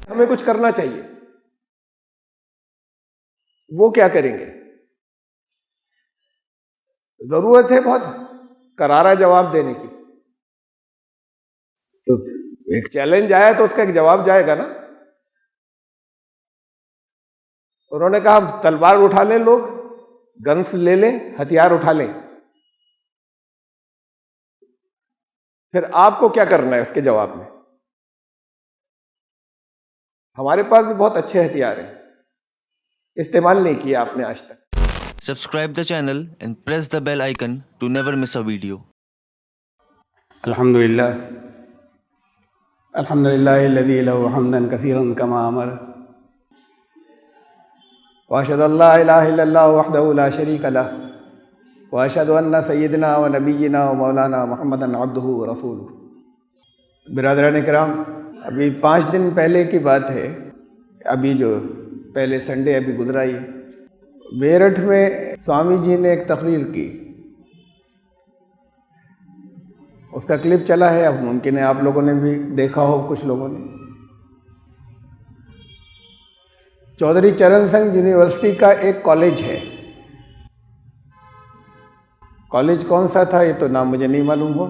हमें कुछ करना चाहिए। वो क्या करेंगे? जरूरत है बहुत करारा जवाब देने की। तो एक चैलेंज आया तो उसका एक जवाब जाएगा ना। उन्होंने कहा तलवार उठा लें, लोग गन्स ले लें, हथियार उठा लें। फिर आपको क्या करना है उसके जवाब में? हमारे पास भी बहुत अच्छे हथियार हैं, इस्तेमाल नहीं किया आपने आज तक। Subscribe the channel and press the bell icon to never miss a video. अल्हम्दुलिल्लाह अल्हम्दुलिल्लाहिल्लज़ी लहू हम्दन कसीरन कमा अमर व अशहदु अल्ला इलाहा इल्लल्लाह वहदहु ला शरीका लह व अशहदु अन्ना सय्यदना व नबिय्यना व मौलाना मुहम्मदन अब्दुहु व रसूलुहु। बिरादरान किराम, अभी 5 दिन पहले की बात है, अभी जो पहले संडे अभी गुजरा ही, मेरठ में स्वामी जी ने एक तकरीर की, उसका क्लिप चला है। अब मुमकिन है आप लोगों ने भी देखा हो, कुछ लोगों ने। चौधरी चरण सिंह यूनिवर्सिटी का एक कॉलेज है, कॉलेज कौन सा था ये तो नाम मुझे नहीं मालूम हुआ,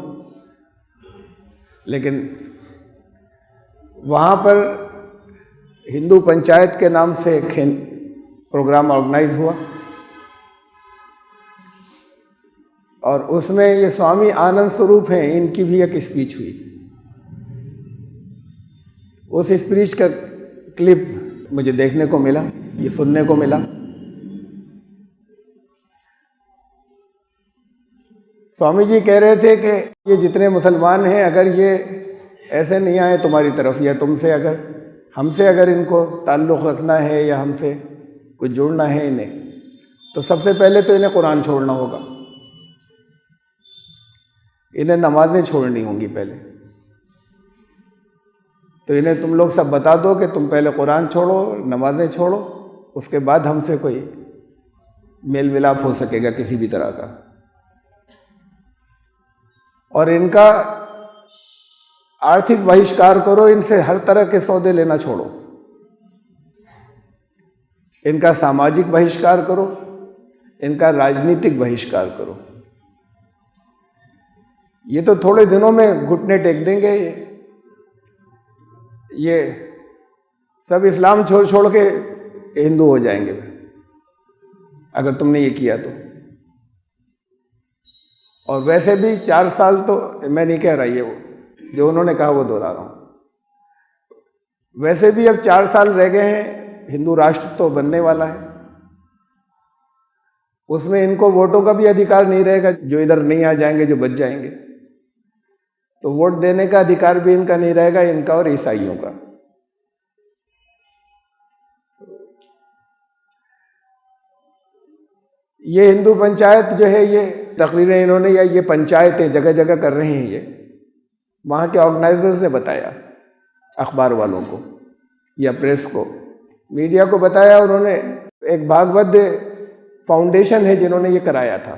लेकिन वहाँ पर हिंदू पंचायत के नाम से एक प्रोग्राम ऑर्गेनाइज हुआ और उसमें ये स्वामी आनंद स्वरूप हैं, इनकी भी एक स्पीच हुई। उस स्पीच का क्लिप मुझे देखने को मिला, ये सुनने को मिला। स्वामी जी कह रहे थे कि ये जितने मुसलमान हैं, अगर ये ऐसे नहीं आए तुम्हारी तरफ या तुमसे, अगर हमसे अगर इनको ताल्लुक़ रखना है या हमसे कुछ जुड़ना है इन्हें, तो सबसे पहले तो इन्हें कुरान छोड़ना होगा, इन्हें नमाजें छोड़नी होंगी पहले। तो इन्हें तुम लोग सब बता दो कि तुम पहले कुरान छोड़ो, नमाजें छोड़ो, उसके बाद हमसे कोई मेल मिलाप हो सकेगा किसी भी तरह का। और इनका आर्थिक बहिष्कार करो, इनसे हर तरह के सौदे लेना छोड़ो, इनका सामाजिक बहिष्कार करो, इनका राजनीतिक बहिष्कार करो। ये तो थोड़े दिनों में घुटने टेक देंगे, ये सब इस्लाम छोड़ छोड़ के हिंदू हो जाएंगे अगर तुमने ये किया तो। और वैसे भी 4 साल तो मैं नहीं कह रहा, ये वो जो उन्होंने कहा वो दोहरा रहा हूँ। वैसे भी अब 4 साल रह गए हैं, हिंदू राष्ट्र तो बनने वाला है, उसमें इनको वोटों का भी अधिकार नहीं रहेगा, जो इधर नहीं आ जाएंगे, जो बच जाएंगे। तो वोट देने का अधिकार भी इनका नहीं रहेगा, इनका और ईसाइयों का। ये हिंदू पंचायत जो है, ये तकरीरें इन्होंने या ये पंचायतें जगह जगह कर रहे हैं, ये वहाँ के ऑर्गेनाइजर्स ने बताया, अखबार वालों को या प्रेस को, मीडिया को बताया। उन्होंने एक भागवत फाउंडेशन है जिन्होंने ये कराया था,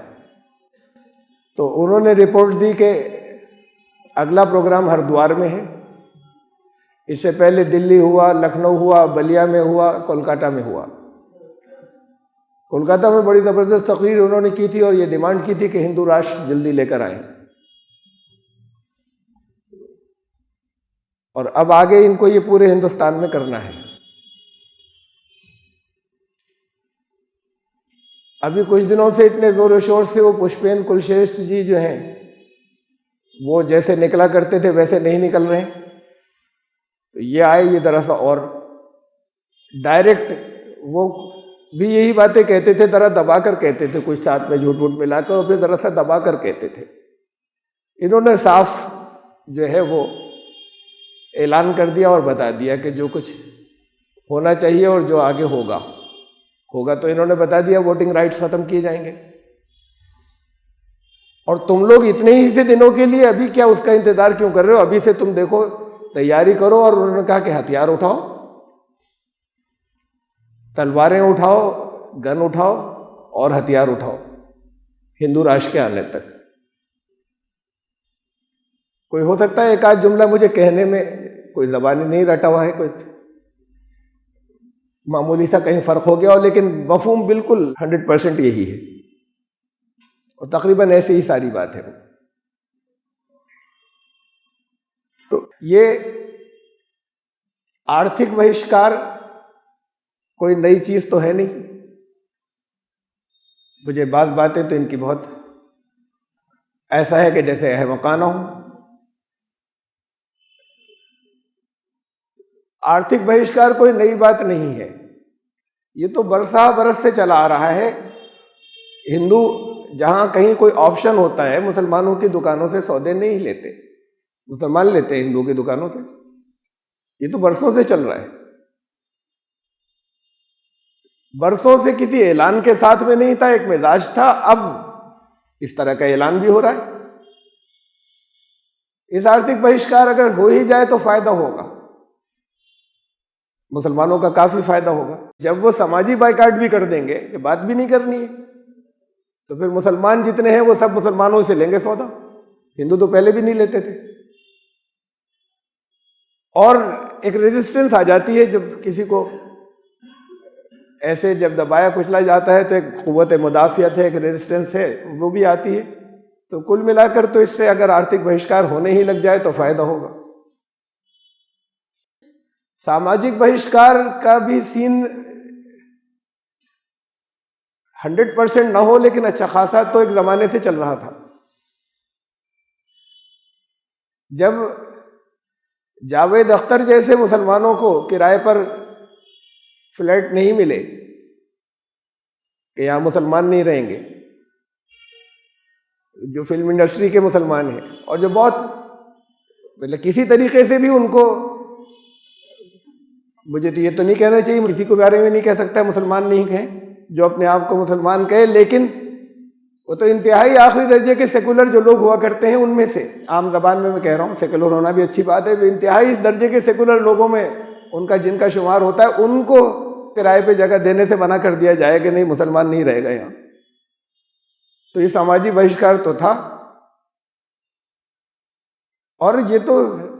तो उन्होंने रिपोर्ट दी कि अगला प्रोग्राम हरिद्वार में है, इससे पहले दिल्ली हुआ, लखनऊ हुआ, बलिया में हुआ, कोलकाता में हुआ। कोलकाता में बड़ी ज़बरदस्त तकरीर उन्होंने की थी और ये डिमांड की थी कि हिंदू राष्ट्र जल्दी लेकर आए। और अब आगे इनको ये पूरे हिंदुस्तान में करना है। अभी कुछ दिनों से इतने जोर शोर से वो पुष्पेंद्र कुलश्रेष्ठ जी जो हैं, वो जैसे निकला करते थे वैसे नहीं निकल रहे हैं। तो ये आए, ये दरअसल और डायरेक्ट वो भी यही बातें कहते थे, जरा दबा कर कहते थे, कुछ साथ में झूठ वूठ मिलाकर, और फिर दरअसल दबा कर कहते थे। इन्होंने साफ जो है वो ऐलान कर दिया और बता दिया कि जो कुछ होना चाहिए और जो आगे होगा होगा। तो इन्होंने बता दिया वोटिंग राइट्स खत्म किए जाएंगे। और तुम लोग इतने ही से दिनों के लिए अभी क्या उसका इंतजार क्यों कर रहे हो? अभी से तुम देखो, तैयारी करो। और उन्होंने कहा कि हथियार उठाओ, तलवारें उठाओ, गन उठाओ और हथियार उठाओ हिंदू राष्ट्र के आने तक। कोई हो सकता है एक आध जुमला मुझे कहने में कोई ज़बानी नहीं रटा हुआ है, कोई मामूली सा कहीं फर्क हो गया हो, लेकिन मफहूम बिल्कुल 100% यही है और तकरीबन ऐसी ही सारी बात है। तो ये आर्थिक बहिष्कार कोई नई चीज तो है नहीं। मुझे बात बातें तो इनकी बहुत ऐसा है कि जैसे अहमकाना हो। आर्थिक बहिष्कार कोई नई बात नहीं है, ये तो बरसा बरस से चला आ रहा है। हिंदू जहां कहीं कोई ऑप्शन होता है, मुसलमानों की दुकानों से सौदे नहीं लेते, मुसलमान लेते हैं हिंदू की दुकानों से। ये तो बरसों से चल रहा है, बरसों से किसी ऐलान के साथ में नहीं था, एक मिजाज था, अब इस तरह का ऐलान भी हो रहा है। इस आर्थिक बहिष्कार अगर हो ही जाए तो फायदा होगा, मुसलमानों का काफी फायदा होगा। जब वो समाजी बाइकाट भी कर देंगे, ये बात भी नहीं करनी है, तो फिर मुसलमान जितने हैं वो सब मुसलमानों से लेंगे सौदा। हिंदू तो पहले भी नहीं लेते थे। और एक रेजिस्टेंस आ जाती है, जब किसी को ऐसे जब दबाया कुचला जाता है तो एक कुव्वत मुदाफियत है, एक रेजिस्टेंस है, वो भी आती है। तो कुल मिलाकर तो इससे अगर आर्थिक बहिष्कार होने ही लग जाए तो फायदा होगा। सामाजिक बहिष्कार का भी सीन 100% ना हो, लेकिन अच्छा खासा तो एक जमाने से चल रहा था। जब जावेद अख्तर जैसे मुसलमानों को किराए पर फ्लैट नहीं मिले कि यहां मुसलमान नहीं रहेंगे, जो फिल्म इंडस्ट्री के मुसलमान हैं और जो बहुत मतलब किसी तरीके से भी उनको, मुझे तो ये तो नहीं कहना चाहिए, किसी को बारे में नहीं कह सकता मुसलमान नहीं कहें, जो अपने आप को मुसलमान कहे, लेकिन वो तो इंतहाई आखिरी दर्जे के सेकुलर जो लोग हुआ करते हैं उनमें से, आम जबान में मैं कह रहा हूँ, सेकुलर होना भी अच्छी बात है, इंतहाई इस दर्जे के सेकुलर लोगों में उनका जिनका शुमार होता है, उनको किराए पे जगह देने से मना कर दिया जाए कि नहीं मुसलमान नहीं रहेगा यहाँ। तो ये सामाजिक बहिष्कार तो था, और ये तो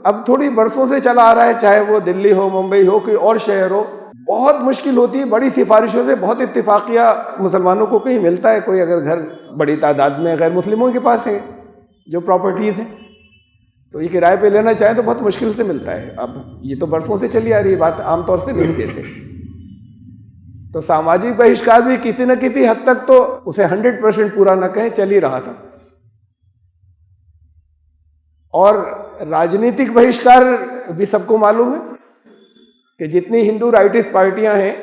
अब थोड़ी बरसों से चला आ रहा है, चाहे वो दिल्ली हो, मुंबई हो, कोई और शहर हो। बहुत मुश्किल होती है, बड़ी सिफारिशों से बहुत इत्तेफाकिया मुसलमानों को कहीं मिलता है। कोई अगर घर बड़ी तादाद में गैर मुस्लिमों के पास है जो प्रॉपर्टीज है, तो ये किराए पे लेना चाहें तो बहुत मुश्किल से मिलता है। अब ये तो बरसों से चली आ रही है बात, आमतौर से नहीं देते। तो सामाजिक बहिष्कार भी किसी न किसी हद तक, तो उसे 100% पूरा न कहें, चल ही रहा था। और राजनीतिक बहिष्कार भी सबको मालूम है कि जितनी हिंदू राइटिस्ट पार्टियां हैं,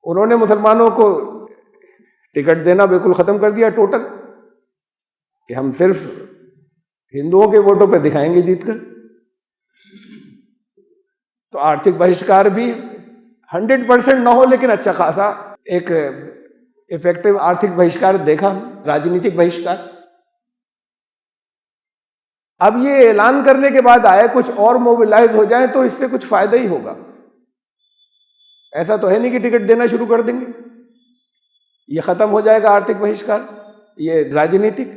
उन्होंने मुसलमानों को टिकट देना बिल्कुल खत्म कर दिया टोटल, कि हम सिर्फ हिंदुओं के वोटों पे दिखाएंगे जीतकर। तो आर्थिक बहिष्कार भी 100% ना हो, लेकिन अच्छा खासा एक इफेक्टिव आर्थिक बहिष्कार देखा, राजनीतिक बहिष्कार। अब ये ऐलान करने के बाद आए कुछ और मोबिलाइज हो जाए तो इससे कुछ फायदा ही होगा। ऐसा तो है नहीं कि टिकट देना शुरू कर देंगे, ये खत्म हो जाएगा आर्थिक बहिष्कार, ये राजनीतिक।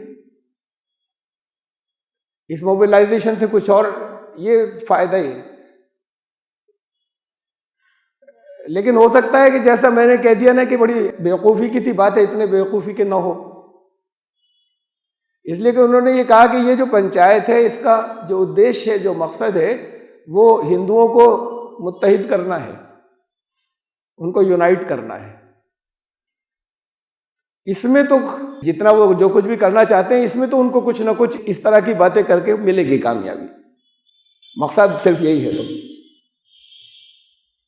इस मोबिलाइजेशन से कुछ और ये फायदा ही है। लेकिन हो सकता है कि जैसा मैंने कह दिया ना कि बड़ी बेवकूफ़ी की थी बात है, इतने बेवकूफ़ी के ना हो, इसलिए कि उन्होंने ये कहा कि ये जो पंचायत है, इसका जो उद्देश्य है, जो मकसद है, वो हिंदुओं को मुत्तहिद करना है, उनको यूनाइट करना है। इसमें तो जितना वो जो कुछ भी करना चाहते हैं, इसमें तो उनको कुछ ना कुछ इस तरह की बातें करके मिलेगी कामयाबी। मकसद सिर्फ यही है। तो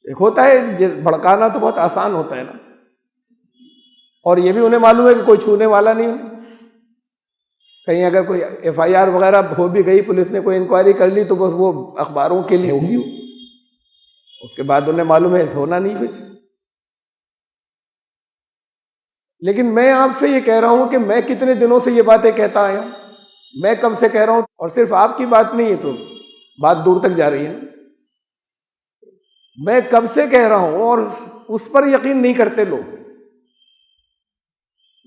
एक होता है भड़काना, तो बहुत आसान होता है ना, और ये भी उन्हें मालूम है कि कोई छूने वाला नहीं। कहीं अगर कोई FIR वगैरह हो भी गई, पुलिस ने कोई इंक्वायरी कर ली, तो बस वो अखबारों के लिए होगी, उसके बाद उन्हें मालूम है होना नहीं कुछ। लेकिन मैं आपसे ये कह रहा हूं कि मैं कितने दिनों से ये बातें कहता आया हूं, मैं कब से कह रहा हूं, और सिर्फ आपकी बात नहीं है, तो बात दूर तक जा रही है। मैं कब से कह रहा हूं और उस पर यकीन नहीं करते लोग।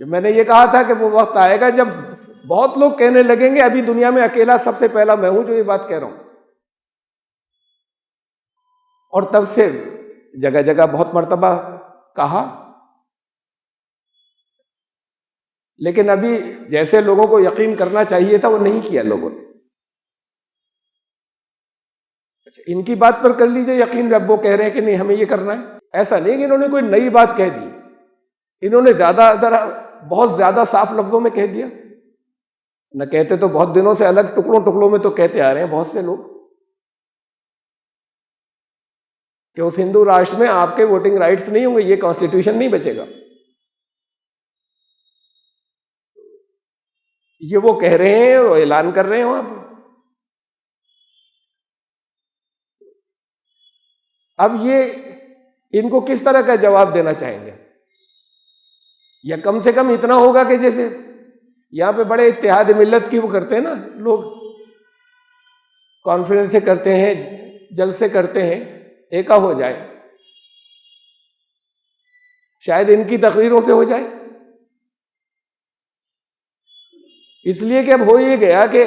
जब मैंने ये कहा था कि वो वक्त आएगा जब बहुत लोग कहने लगेंगे अभी दुनिया में अकेला सबसे पहला मैं हूं जो ये बात कह रहा हूं, और तब से जगह जगह बहुत मर्तबा कहा, लेकिन अभी जैसे लोगों को यकीन करना चाहिए था वो नहीं किया लोगों ने। अच्छा, इनकी बात पर कर लीजिए यकीन, अब वो कह रहे हैं कि नहीं हमें ये करना है। ऐसा नहीं कि इन्होंने कोई नई बात कह दी, इन्होंने बहुत ज्यादा साफ लफ्जों में कह दिया। न कहते तो बहुत दिनों से अलग टुकड़ों टुकड़ों में तो कहते आ रहे हैं बहुत से लोग कि उस हिंदू राष्ट्र में आपके वोटिंग राइट्स नहीं होंगे, ये कॉन्स्टिट्यूशन नहीं बचेगा। ये वो कह रहे हैं और ऐलान कर रहे हैं वहां पर। अब ये इनको किस तरह का जवाब देना चाहेंगे? या कम से कम इतना होगा कि जैसे यहां पे बड़े इत्तेहाद मिल्लत की वो करते हैं ना लोग, कॉन्फ्रेंस से करते हैं, जलसे करते हैं, एका हो जाए, शायद इनकी तकरीरों से हो जाए। इसलिए कि अब हो ये गया कि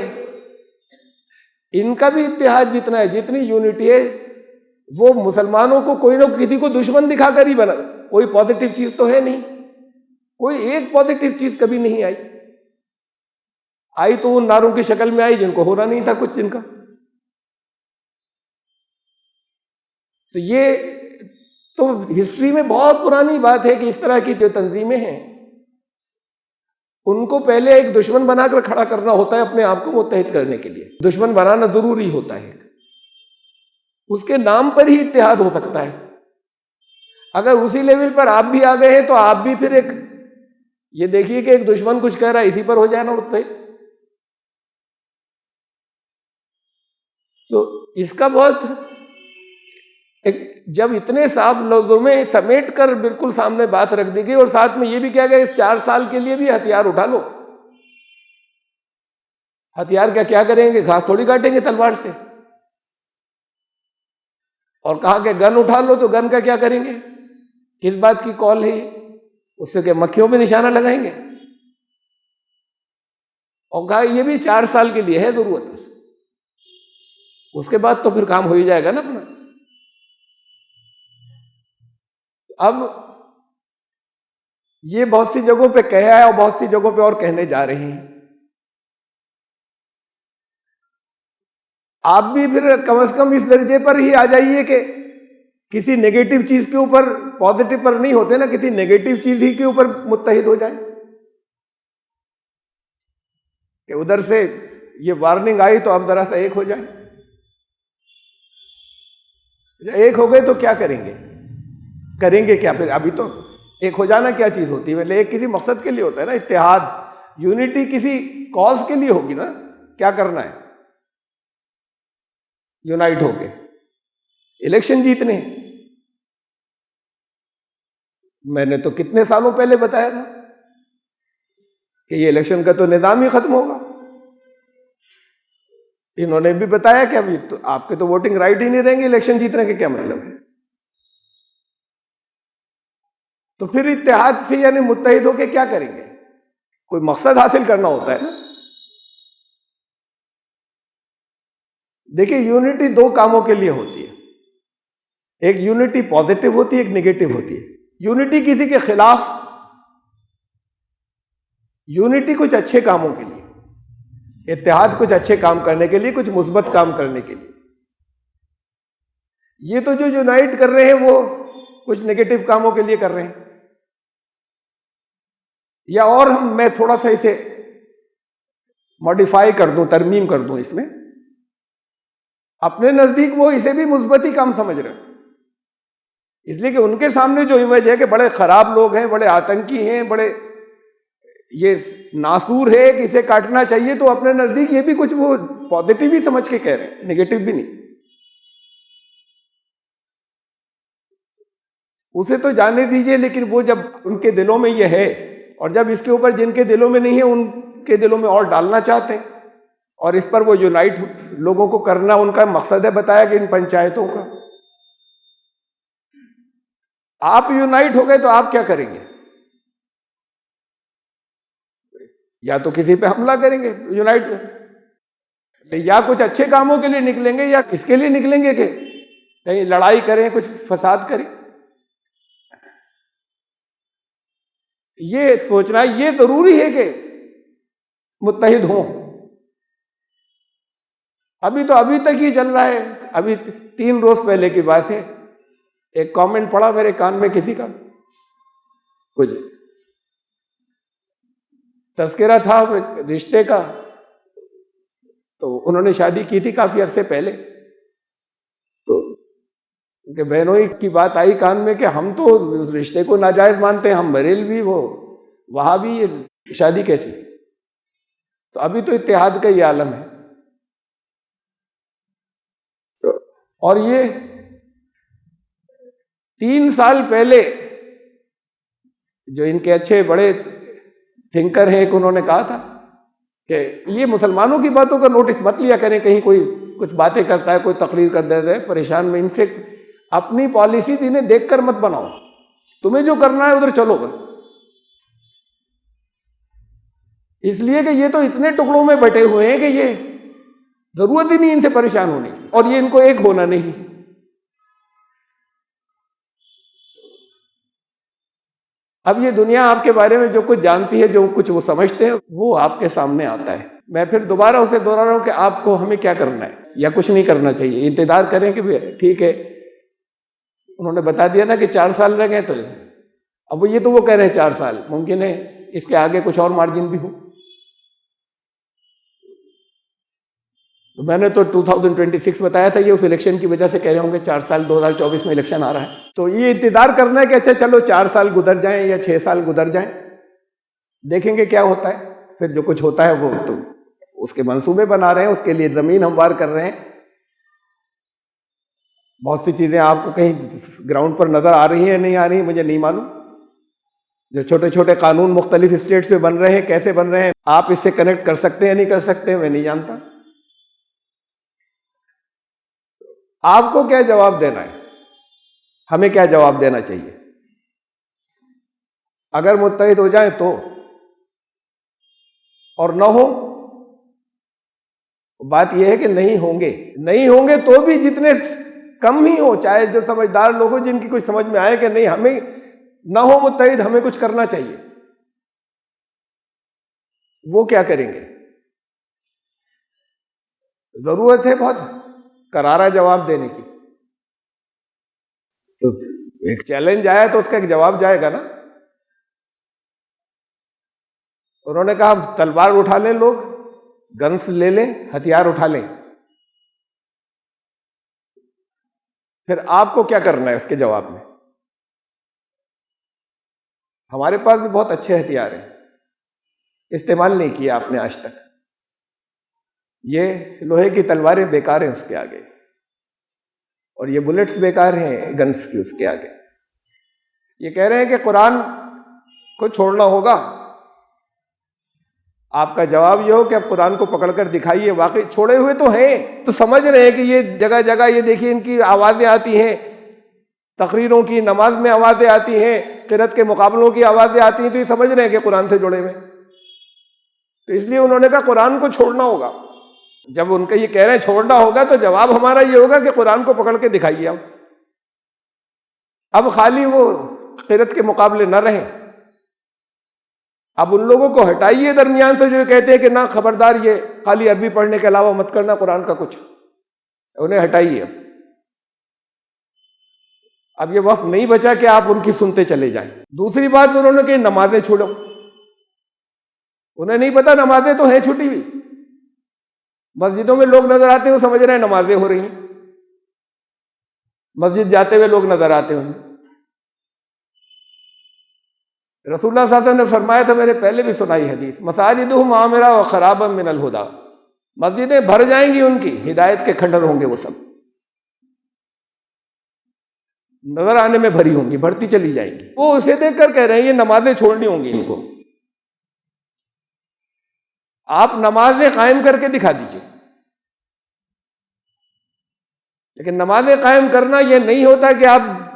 इनका भी इत्तेहाद जितना है, जितनी यूनिटी है, वो मुसलमानों को कोई ना किसी को दुश्मन दिखाकर ही बना। कोई पॉजिटिव चीज तो है नहीं, कोई एक पॉजिटिव चीज कभी नहीं आई तो उन नारों की शक्ल में आई जिनको होना नहीं था कुछ जिनका। तो ये तो हिस्ट्री में बहुत पुरानी बात है कि इस तरह की जो तंजीमें हैं उनको पहले एक दुश्मन बनाकर खड़ा करना होता है अपने आप को मुत्तहिद करने के लिए। दुश्मन बनाना जरूरी होता है, उसके नाम पर ही इत्तेहाद हो सकता है। अगर उसी लेवल पर आप भी आ गए हैं तो आप भी फिर एक ये देखिए कि एक दुश्मन कुछ कह रहा है, इसी पर हो जाना मुत्तहिद। तो इसका बहुत एक जब इतने साफ लफ्जों में समेट कर बिल्कुल सामने बात रख दी गई और साथ में ये भी किया गया इस 4 साल के लिए भी हथियार उठा लो। हथियार क्या करेंगे? घास थोड़ी काटेंगे तलवार से। और कहा कि गन उठा लो, तो गन का क्या करेंगे? किस बात की कॉल है ये? उससे क्या मक्खियों पे निशाना लगाएंगे? और कहा ये भी 4 साल के लिए है जरूरत, उसके बाद तो फिर काम हो ही जाएगा ना अपना। अब ये बहुत सी जगहों पे कहा है और बहुत सी जगहों पे और कहने जा रहे हैं। आप भी फिर कम से कम इस दर्जे पर ही आ जाइए कि किसी नेगेटिव चीज के ऊपर, पॉजिटिव पर नहीं होते ना, किसी नेगेटिव चीज ही के ऊपर मुत्तहिद हो जाए कि उधर से ये वार्निंग आई तो अब जरा सा एक हो जाए। एक हो गए तो क्या करेंगे क्या फिर? अभी तो एक हो जाना क्या चीज होती है? पहले एक किसी मकसद के लिए होता है ना, इत्तेहाद, यूनिटी किसी कॉज के लिए होगी ना। क्या करना है? यूनाइट होके इलेक्शन जीतने। मैंने तो कितने सालों पहले बताया था कि ये इलेक्शन का तो निजाम ही खत्म होगा। इन्होंने भी बताया कि अभी तो आपके तो वोटिंग राइट ही नहीं रहेंगे, इलेक्शन जीतने के क्या मतलब है? तो फिर इत्तेहाद से यानी मुत्तहिद होके क्या करेंगे? कोई मकसद हासिल करना होता है ना। देखिए, यूनिटी 2 कामों के लिए होती है। एक यूनिटी पॉजिटिव होती है, एक नेगेटिव होती है। यूनिटी किसी के खिलाफ, यूनिटी कुछ अच्छे कामों के लिए, इत्तेहाद कुछ अच्छे काम करने के लिए, कुछ मुस्बत काम करने के लिए। ये तो जो यूनाइट कर रहे हैं वो कुछ नेगेटिव कामों के लिए कर रहे हैं। या और मैं थोड़ा सा इसे मॉडिफाई कर दूं, तरमीम कर दूं इसमें, अपने नजदीक वो इसे भी मुस्बत ही काम समझ रहे हैं। इसलिए कि उनके सामने जो इमेज है कि बड़े खराब लोग हैं, बड़े आतंकी हैं, बड़े ये नासूर है कि इसे काटना चाहिए, तो अपने नजदीक ये भी कुछ वो पॉजिटिव ही समझ के कह रहे हैं, नेगेटिव भी नहीं। उसे तो जाने दीजिए, लेकिन वो जब उनके दिलों में ये है और जब इसके ऊपर जिनके दिलों में नहीं है उनके दिलों में और डालना चाहते हैं, और इस पर वो यूनाइट लोगों को करना उनका मकसद है, बताया कि इन पंचायतों का। आप यूनाइट हो गए तो आप क्या करेंगे? या तो किसी पे हमला करेंगे यूनाइट, या कुछ अच्छे कामों के लिए निकलेंगे, या इसके लिए निकलेंगे कि कहीं लड़ाई करें, कुछ फसाद करें। ये सोचना ये जरूरी है कि मुत्तहिद हों। अभी तक ही चल रहा है। अभी 3 रोज पहले की बात है, एक कमेंट पड़ा मेरे कान में किसी का, कुछ तस्करा था एक रिश्ते का, तो उन्होंने शादी की थी काफी अरसे पहले, तो उनके बहनोई की बात आई कान में कि हम तो उस रिश्ते को नाजायज मानते हैं, हम बरेलवी, वो वहां भी ये शादी कैसी। तो अभी तो इत्तेहाद का ये आलम है। तो और ये 3 साल पहले जो इनके अच्छे बड़े थिंकर हैं, एक उन्होंने कहा था कि ये मुसलमानों की बातों का नोटिस मत लिया करें, कहीं कोई कुछ बातें करता है, कोई तकरीर कर देता है, परेशान में इनसे अपनी पॉलिसी इन्हें देखकर मत बनाओ, तुम्हें जो करना है उधर चलो बस। इसलिए कि ये तो इतने टुकड़ों में बटे हुए हैं कि ये जरूरत ही नहीं इनसे परेशान होने की, और ये इनको एक होना नहीं। अब ये दुनिया आपके बारे में जो कुछ जानती है, जो कुछ वो समझते हैं, वो आपके सामने आता है। मैं फिर दोबारा उसे दोहरा रहा हूं कि आपको हमें क्या करना है या कुछ नहीं करना चाहिए। इंतजार करें कि ठीक है, उन्होंने बता दिया ना कि 4 साल रह गए, तो अब ये तो वो कह रहे हैं 4 साल, मुमकिन है इसके आगे कुछ और मार्जिन भी हो। तो मैंने तो 2026 बताया था, ये उस इलेक्शन की वजह से कह रहे होंगे 4 साल, 2024 में इलेक्शन आ रहा है, तो ये इंतजार करना है कि अच्छा चलो 4 साल गुजर जाएं या 6 साल गुजर जाएं, देखेंगे क्या होता है। फिर जो कुछ होता है वो तो उसके मंसूबे बना रहे हैं, उसके लिए जमीन हमवार कर रहे हैं। बहुत सी चीजें आपको कहीं ग्राउंड पर नजर आ रही हैं, नहीं आ रही, मुझे नहीं मालूम। जो छोटे छोटे कानून मुख्तलिफ स्टेट्स में बन रहे हैं, कैसे बन रहे हैं, आप इससे कनेक्ट कर सकते हैं नहीं कर सकते, मैं नहीं जानता। आपको क्या जवाब देना है, हमें क्या जवाब देना चाहिए। अगर मुत्तहिद हो जाए तो, और न हो, बात यह है कि नहीं होंगे तो भी जितने कम ही हो, चाहे जो समझदार लोग हो, जिनकी कुछ समझ में आए कि नहीं हमें ना हो मुत्तहिद, हमें कुछ करना चाहिए, वो क्या करेंगे। जरूरत है बहुत करारा जवाब देने की। तो एक चैलेंज आया तो उसका एक जवाब जाएगा ना। उन्होंने कहा तलवार उठा लें लोग, गन्स ले लें, हथियार उठा लें, फिर आपको क्या करना है उसके जवाब में। हमारे पास भी बहुत अच्छे हथियार हैं, इस्तेमाल नहीं किया आपने आज तक। ये लोहे की तलवारें बेकार हैं उसके आगे, और ये बुलेट्स बेकार हैं गन्स की उसके आगे। ये कह रहे हैं कि कुरान को छोड़ना होगा। आपका जवाब ये हो कि अब कुरान को पकड़कर दिखाइए, वाकई छोड़े हुए तो हैं, तो समझ रहे हैं कि ये जगह जगह ये देखिए इनकी आवाजें आती हैं, तकरीरों की, नमाज में आवाजें आती हैं, किरत के मुकाबलों की आवाजें आती हैं, तो ये समझ रहे हैं कि कुरान से जुड़े हुए। तो इसलिए उन्होंने कहा कुरान को छोड़ना होगा। जब उनका ये कह रहे हैं छोड़ना होगा, तो जवाब हमारा ये होगा कि कुरान को पकड़ के दिखाइए। अब खाली वो किरत के मुकाबले न रहें, अब उन लोगों को हटाइए दरमियान से जो कहते हैं कि ना खबरदार ये खाली अरबी पढ़ने के अलावा मत करना कुरान का कुछ, उन्हें हटाइए। अब ये वक्त नहीं बचा कि आप उनकी सुनते चले जाएं। दूसरी बात उन्होंने कही नमाजें छोड़ो, उन्हें नहीं पता नमाजें तो हैं छुटी हुई। मस्जिदों में लोग नजर आते हैं, वो समझ रहे हैं नमाजें हो रही हैं, मस्जिद जाते हुए लोग नजर आते हैं उन्हें। रसूलुल्लाह सल्लल्लाहु अलैहि वसल्लम ने फरमाया था, मैंने पहले भी सुनाई हदीस, मसाजिदुहुम आमिरा व खराबम मिनल हुदा, मस्जिदें भर जाएंगी उनकी, हिदायत के खंडर होंगे वो सब, नजर आने में भरी होंगी, भरती चली जाएंगी। वो उसे देखकर कह रहे हैं ये नमाजें छोड़नी होंगी इनको। आप नमाजें कायम करके दिखा दीजिए, लेकिन नमाजें कायम करना यह नहीं होता कि आप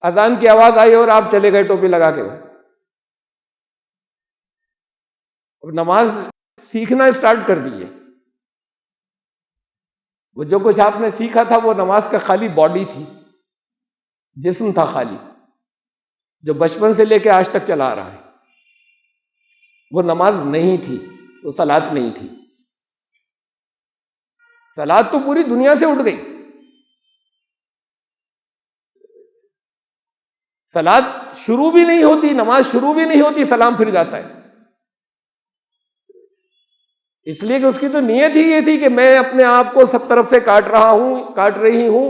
अजान की आवाज आई और आप चले गए टोपी लगा के। अब नमाज सीखना स्टार्ट कर दीजिए। वो जो कुछ आपने सीखा था वो नमाज का खाली बॉडी थी, जिस्म था खाली। जो बचपन से लेकर आज तक चला आ रहा है, वो नमाज नहीं थी, वो सलात नहीं थी। सलात तो पूरी दुनिया से उठ गई। सलात शुरू भी नहीं होती, नमाज शुरू भी नहीं होती, सलाम फिर जाता है। इसलिए कि उसकी तो नीयत ही ये थी कि मैं अपने आप को सब तरफ से काट रही हूं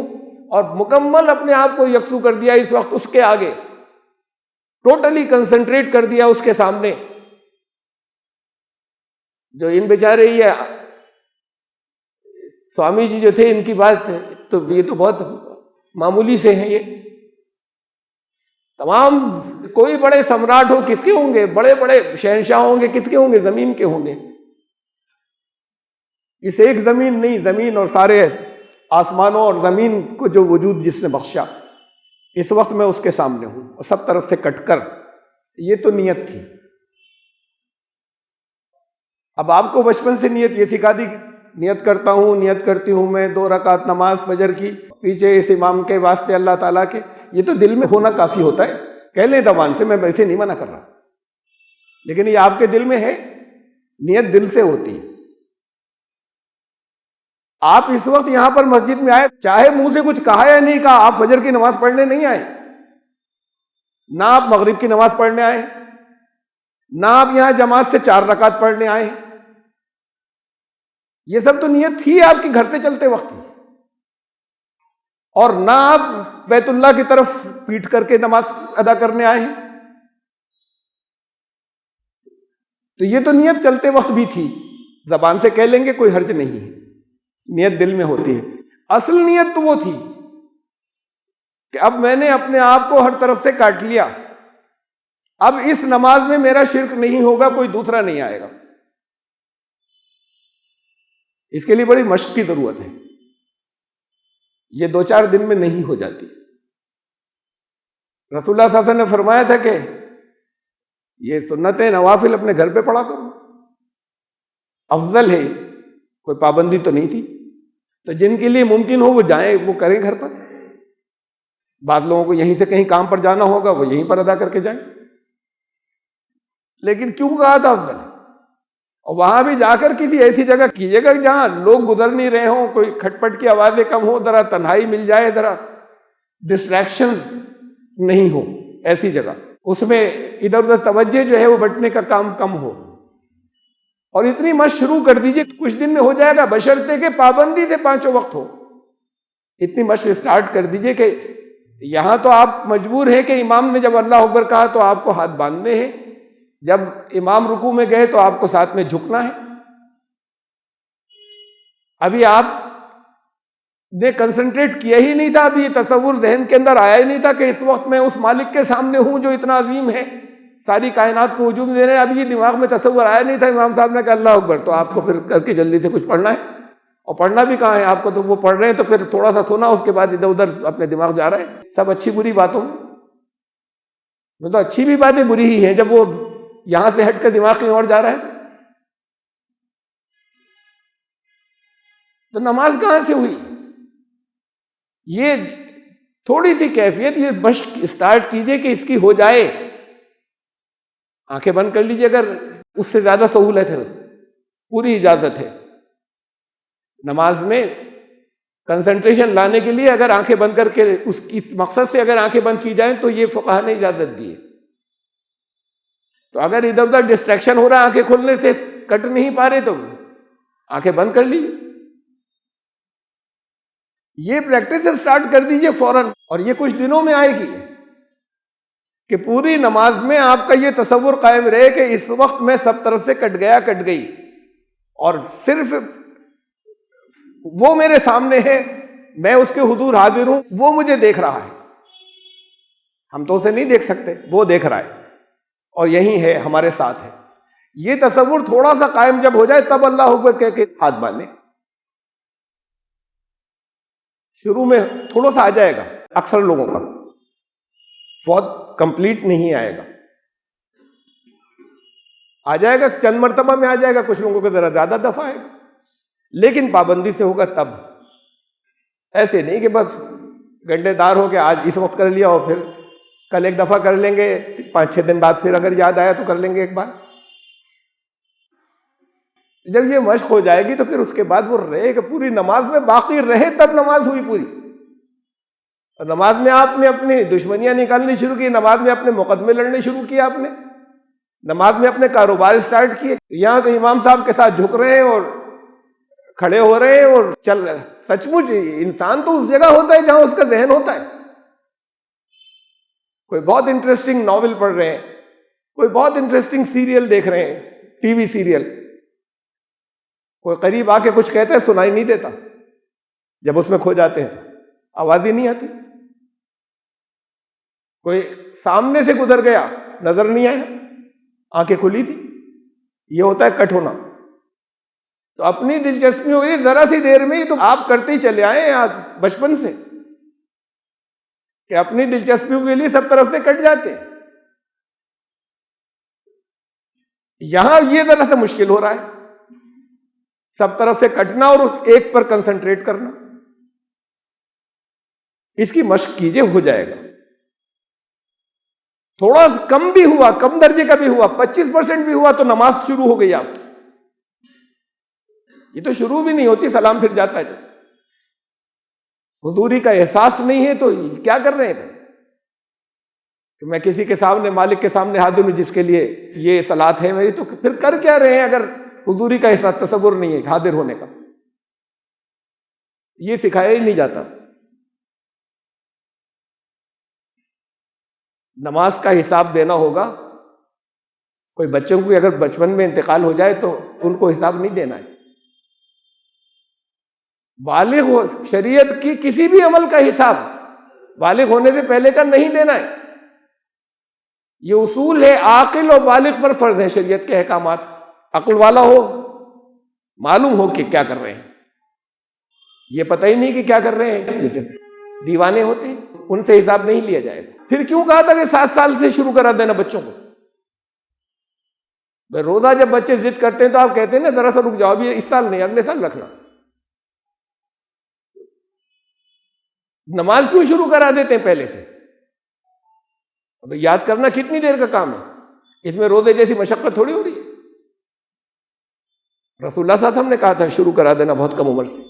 और मुकम्मल अपने आप को यकसू कर दिया इस वक्त उसके आगे, टोटली कंसंट्रेट कर दिया उसके सामने। जो इन बेचारे ये स्वामी जी जो थे, इनकी बात तो ये तो बहुत मामूली से हैं। ये तमाम कोई बड़े सम्राट हो, किसके होंगे? बड़े बड़े शहंशाह होंगे, किसके होंगे? जमीन के होंगे। इस एक जमीन नहीं, जमीन और सारे आसमानों और जमीन को जो वजूद जिसने बख्शा, इस वक्त मैं उसके सामने हूं और सब तरफ से कटकर, ये तो नियत थी। अब आपको बचपन से नियत ये सिखा दी, नियत करती हूं मैं 2 रकात नमाज फजर की, पीछे इस इमाम के वास्ते अल्लाह ताला के। ये तो दिल में होना काफी होता है, कह लें ज़बान से, मैं वैसे नहीं मना कर रहा, लेकिन ये आपके दिल में है, नियत दिल से होती है। आप इस वक्त यहां पर मस्जिद में आए, चाहे मुंह से कुछ कहा या नहीं कहा, आप फजर की नमाज पढ़ने नहीं आए, ना आप मगरिब की नमाज पढ़ने आए, ना आप यहां जमात से 4 रकात पढ़ने आए। ये सब तो नियत थी आपकी घर से चलते वक्त ही। और ना आप बैतुल्लाह की तरफ पीठ करके नमाज अदा करने आए हैं। तो ये तो नियत चलते वक्त भी थी, जबान से कह लेंगे कोई हर्ज नहीं है, नियत दिल में होती है। असल नियत तो वो थी कि अब मैंने अपने आप को हर तरफ से काट लिया, अब इस नमाज में मेरा शिर्क नहीं होगा, कोई दूसरा नहीं आएगा। इसके लिए बड़ी मशक की जरूरत है, ये 2-4 दिन में नहीं हो जाती। रसूलुल्लाह सल्लल्लाहु अलैहि वसल्लम ने फरमाया था कि ये सुन्नतें नवाफिल अपने घर पे पढ़ा करो, अफजल है, कोई पाबंदी तो नहीं थी। तो जिनके लिए मुमकिन हो वो जाएं, वो करें घर पर। बाद लोगों को यहीं से कहीं काम पर जाना होगा, वो यहीं पर अदा करके जाएं। लेकिन क्यों कहा था अफजल है? और वहां भी जाकर किसी ऐसी जगह कीजिएगा जहां लोग गुजर नहीं रहे हों, कोई खटपट की आवाजें कम हो, जरा तन्हाई मिल जाए, जरा डिस्ट्रैक्शन नहीं हो, ऐसी जगह, उसमें इधर उधर तवज्जो जो है वो बंटने का काम कम हो। और इतनी मशक शुरू कर दीजिए, कुछ दिन में हो जाएगा, बशर्ते के पाबंदी से 5 वक्त हो। इतनी मशक स्टार्ट कर दीजिए कि यहां तो आप मजबूर हैं कि इमाम ने जब अल्लाह अकबर कहा तो आपको हाथ बांधने हैं, जब इमाम रुकू में गए तो आपको साथ में झुकना है। अभी आप ने कंसंट्रेट किया ही नहीं था, अभी ये तसव्वुर जहन के अंदर आया ही नहीं था कि इस वक्त मैं उस मालिक के सामने हूं जो इतना अजीम है, सारी कायनात को वजूद दे रहे हैं। अभी ये दिमाग में तसव्वुर आया नहीं था, इमाम साहब ने कहा अल्लाह अकबर, तो आपको फिर करके जल्दी से कुछ पढ़ना है। और पढ़ना भी कहाँ है आपको, तो वो पढ़ रहे हैं तो फिर थोड़ा सा सुना, उसके बाद इधर उधर अपने दिमाग जा रहा है। सब अच्छी बुरी बातों में तो अच्छी भी बातें बुरी ही हैं, जब वो यहां से हटकर दिमाग कहीं और जा रहा है। तो नमाज कहां से हुई? ये थोड़ी सी कैफियत, ये मशक स्टार्ट कीजिए कि इसकी हो जाए। आंखें बंद कर लीजिए, अगर उससे ज्यादा सहूलत है, पूरी इजाजत है। नमाज में कंसंट्रेशन लाने के लिए अगर आंखें बंद करके उसकी मकसद से अगर आंखें बंद की जाएं तो ये फुक़हा ने इजाजत दी है। तो अगर इधर उधर डिस्ट्रैक्शन हो रहा है, आंखें खोलने से कट नहीं पा रहे, तो आंखें बंद कर लीजिए। ये प्रैक्टिस स्टार्ट कर दीजिए फौरन, और ये कुछ दिनों में आएगी कि पूरी नमाज में आपका ये तसव्वुर कायम रहे कि इस वक्त मैं सब तरफ से कट गई, और सिर्फ वो मेरे सामने है, मैं उसके हुजूर हाजिर हूं, वो मुझे देख रहा है। हम तो उसे नहीं देख सकते, वो देख रहा है और यही है, हमारे साथ है। ये तसव्वुर थोड़ा सा कायम जब हो जाए, तब अल्लाह अकबर कह के हाथ बांधे। शुरू में थोड़ा सा आ जाएगा, अक्सर लोगों का बहुत कंप्लीट नहीं आएगा, आ जाएगा चंद मर्तबा में आ जाएगा, कुछ लोगों को जरा ज्यादा दफा आएगा, लेकिन पाबंदी से होगा तब। ऐसे नहीं कि बस गंडेदार हो के आज इस वक्त कर लिया और फिर कल एक दफा कर लेंगे, 5-6 दिन बाद फिर अगर याद आया तो कर लेंगे एक बार। जब ये मश्क हो जाएगी तो फिर उसके बाद वो रहेगा, पूरी नमाज में बाकी रहे तब नमाज हुई पूरी। और नमाज में आपने अपनी दुश्मनियां निकालनी शुरू की, नमाज में अपने मुकदमे लड़ने शुरू किए, आपने नमाज में अपने कारोबार स्टार्ट किए। यहां तो इमाम साहब के साथ झुक रहे हैं और खड़े हो रहे हैं और चल रहे हैं। सचमुच इंसान तो उस जगह होता है जहां उसका जहन होता है। कोई बहुत इंटरेस्टिंग नॉवेल पढ़ रहे हैं, कोई बहुत इंटरेस्टिंग सीरियल देख रहे हैं, टीवी सीरियल, कोई करीब आके कुछ कहते हैं, सुनाई नहीं देता। जब उसमें खो जाते हैं तो आवाज ही नहीं आती। कोई सामने से गुजर गया, नजर नहीं आया, आंखें खुली थी। ये होता है कट होना। तो अपनी दिलचस्पी हो गई जरा सी देर में ही, तो आप करते ही चले आए आज बचपन से कि अपनी दिलचस्पियों के लिए सब तरफ से कट जाते हैं। यहां ये जरा सा मुश्किल हो रहा है, सब तरफ से कटना और उस एक पर कंसंट्रेट करना। इसकी मशक कीजिए, हो जाएगा। थोड़ा कम भी हुआ, कम दर्जे का भी हुआ, 25% भी हुआ तो नमाज शुरू हो गई आपकी। ये तो शुरू भी नहीं होती, सलाम फिर जाता है। हुजूरी का एहसास नहीं है तो क्या कर रहे हैं? कि मैं किसी के सामने, मालिक के सामने हाजिर हूं जिसके लिए ये सलात है मेरी, तो फिर कर क्या रहे हैं अगर हुजूरी का एहसास, तसव्वुर नहीं है हाजिर होने का? ये सिखाया ही नहीं जाता। नमाज का हिसाब देना होगा। कोई बच्चों को अगर बचपन में इंतकाल हो जाए तो उनको हिसाब नहीं देना है। बालिग हो, शरीयत की किसी भी अमल का हिसाब बालिग होने से पहले का नहीं देना है। ये उसूल है, आकिल और बालिग पर फर्ज है शरीयत के अहकामात। अक्ल वाला हो, मालूम हो कि क्या कर रहे हैं, ये पता ही नहीं कि क्या कर रहे हैं। जैसे दीवाने होते हैं, उनसे हिसाब नहीं लिया जाएगा। फिर क्यों कहा था कि 7 साल से शुरू करा देना बच्चों को? रोजा जब बच्चे जिद करते हैं तो आप कहते हैं ना जरा सा रुक जाओ, अभी इस साल नहीं अगले साल रखना। नमाज क्यों शुरू करा देते हैं पहले से? अब याद करना कितनी देर का काम है, इसमें रोजे जैसी मशक्कत थोड़ी हो रही है। रसूलुल्लाह सल्लल्लाहु अलैहि वसल्लम ने कहा था शुरू करा देना बहुत कम उम्र से।